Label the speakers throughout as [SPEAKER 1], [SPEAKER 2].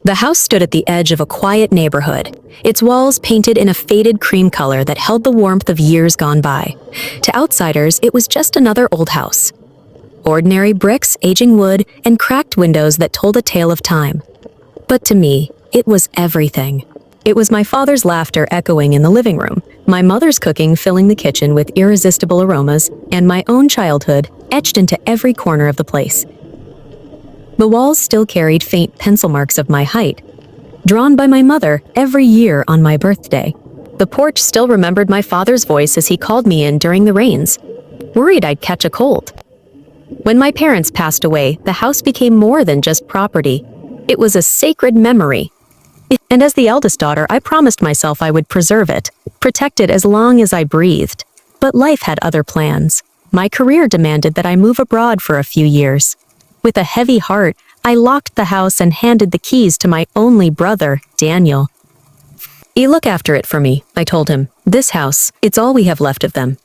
[SPEAKER 1] The house stood at the edge of a quiet neighborhood, its walls painted in a faded cream color that held the warmth of years gone by. To outsiders, it was just another old house. Ordinary bricks, aging wood, and cracked windows that told a tale of time. But to me, it was everything. It was my father's laughter echoing in the living room, my mother's cooking filling the kitchen with irresistible aromas, and my own childhood etched into every corner of the place. The walls still carried faint pencil marks of my height, drawn by my mother every year on my birthday. The porch still remembered my father's voice as he called me in during the rains, worried I'd catch a cold. When my parents passed away, the house became more than just property. It was a sacred memory. And as the eldest daughter, I promised myself I would preserve it, protect it as long as I breathed. But life had other plans. My career demanded that I move abroad for a few years. With a heavy heart, I locked the house and handed the keys to my only brother, Daniel. "You look after it for me," I told him. "This house, it's all we have left of them."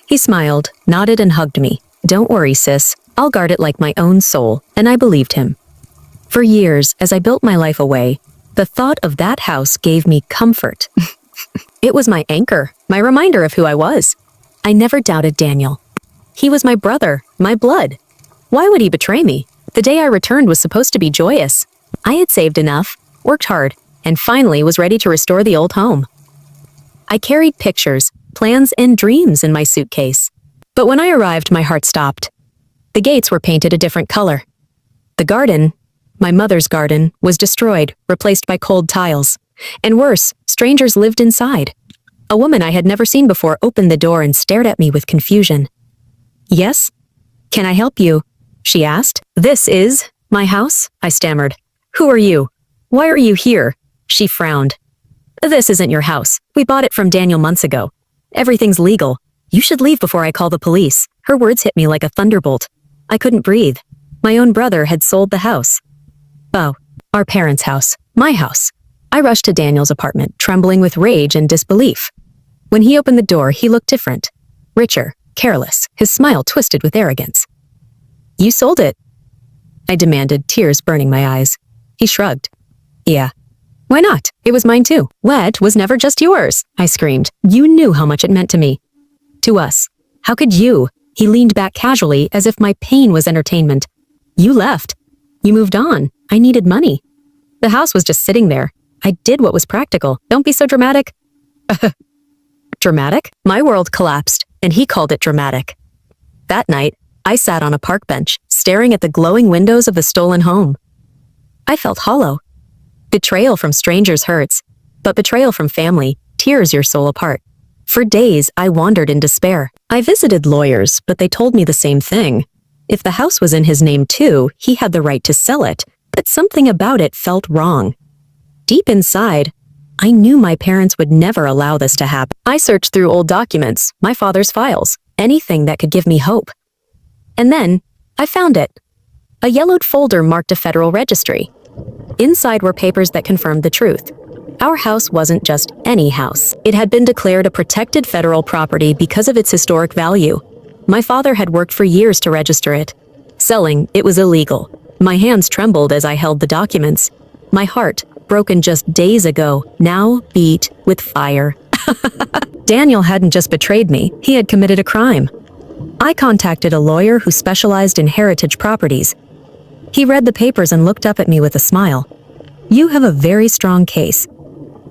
[SPEAKER 1] He smiled, nodded, and hugged me. "Don't worry, sis. I'll guard it like my own soul." And I believed him. For years, as I built my life away, the thought of that house gave me comfort. It was my anchor, my reminder of who I was. I never doubted Daniel. He was my brother, my blood. Why would he betray me? The day I returned was supposed to be joyous. I had saved enough, worked hard, and finally was ready to restore the old home. I carried pictures, plans, and dreams in my suitcase. But when I arrived, my heart stopped. The gates were painted a different color. The garden, my mother's garden, was destroyed, replaced by cold tiles. And worse, strangers lived inside. A woman I had never seen before opened the door and stared at me with confusion. "Yes? Can I help you?" she asked. "This is my house?" I stammered. "Who are you? Why are you here?" She frowned. "This isn't your house. We bought it from Daniel months ago. Everything's legal. You should leave before I call the police." Her words hit me like a thunderbolt. I couldn't breathe. My own brother had sold the house. Oh, our parents' house. My house. I rushed to Daniel's apartment, trembling with rage and disbelief. When he opened the door, he looked different. Richer, careless, his smile twisted with arrogance. "You sold it," I demanded, tears burning my eyes. He shrugged. "Yeah. Why not? It was mine too." "What was never just yours?" I screamed. "You knew how much it meant to me." "To us. How could you?" He leaned back casually as if my pain was entertainment. "You left. You moved on. I needed money. The house was just sitting there. I did what was practical. Don't be so dramatic." Dramatic? My world collapsed, and he called it dramatic. That night, I sat on a park bench, staring at the glowing windows of the stolen home. I felt hollow. Betrayal from strangers hurts, but betrayal from family tears your soul apart. For days, I wandered in despair. I visited lawyers, but they told me the same thing. If the house was in his name too, he had the right to sell it, but something about it felt wrong. Deep inside, I knew my parents would never allow this to happen. I searched through old documents, my father's files, anything that could give me hope. And then, I found it. A yellowed folder marked a federal registry. Inside were papers that confirmed the truth. Our house wasn't just any house. It had been declared a protected federal property because of its historic value. My father had worked for years to register it. Selling, it was illegal. My hands trembled as I held the documents. My heart, broken just days ago, now beat with fire. Daniel hadn't just betrayed me, he had committed a crime. I contacted a lawyer who specialized in heritage properties. He read the papers and looked up at me with a smile. "You have a very strong case.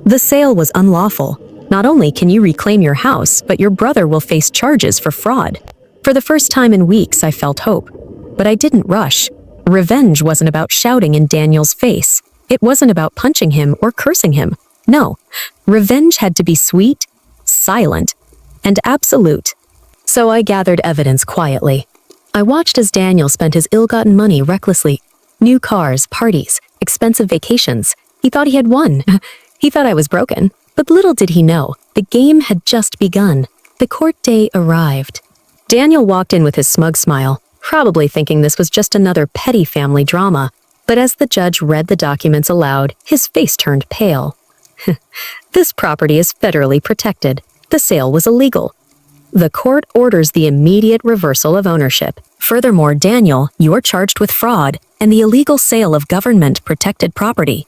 [SPEAKER 1] The sale was unlawful. Not only can you reclaim your house, but your brother will face charges for fraud." For the first time in weeks, I felt hope. But I didn't rush. Revenge wasn't about shouting in Daniel's face. It wasn't about punching him or cursing him. No, revenge had to be sweet, silent, and absolute. So I gathered evidence quietly. I watched as Daniel spent his ill-gotten money recklessly. New cars, parties, expensive vacations. He thought he had won. He thought I was broken. But little did he know, the game had just begun. The court day arrived. Daniel walked in with his smug smile, probably thinking this was just another petty family drama. But as the judge read the documents aloud, his face turned pale. "This property is federally protected. The sale was illegal. The court orders the immediate reversal of ownership. Furthermore, Daniel, you're charged with fraud and the illegal sale of government-protected property.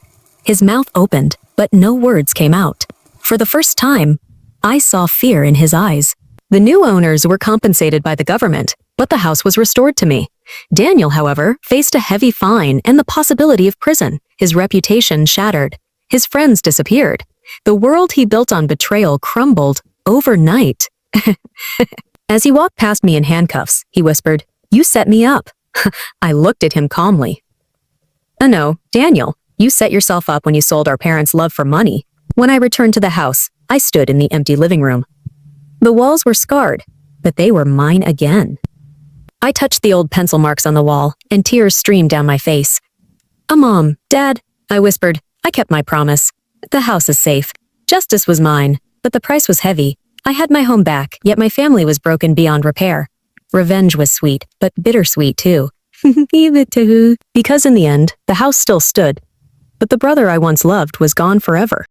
[SPEAKER 1] His mouth opened, but no words came out. For the first time, I saw fear in his eyes. The new owners were compensated by the government, but the house was restored to me. Daniel, however, faced a heavy fine and the possibility of prison. His reputation shattered. His friends disappeared. The world he built on betrayal crumbled overnight. As he walked past me in handcuffs, he whispered, "You set me up." I looked at him calmly. No, Daniel, you set yourself up when you sold our parents' love for money." When I returned to the house, I stood in the empty living room. The walls were scarred, but they were mine again. I touched the old pencil marks on the wall, and tears streamed down my face. Mom, Dad," I whispered, "I kept my promise. The house is safe. Justice was mine, but the price was heavy. I had my home back, yet my family was broken beyond repair. Revenge was sweet, but bittersweet too. Because in the end, the house still stood. But the brother I once loved was gone forever.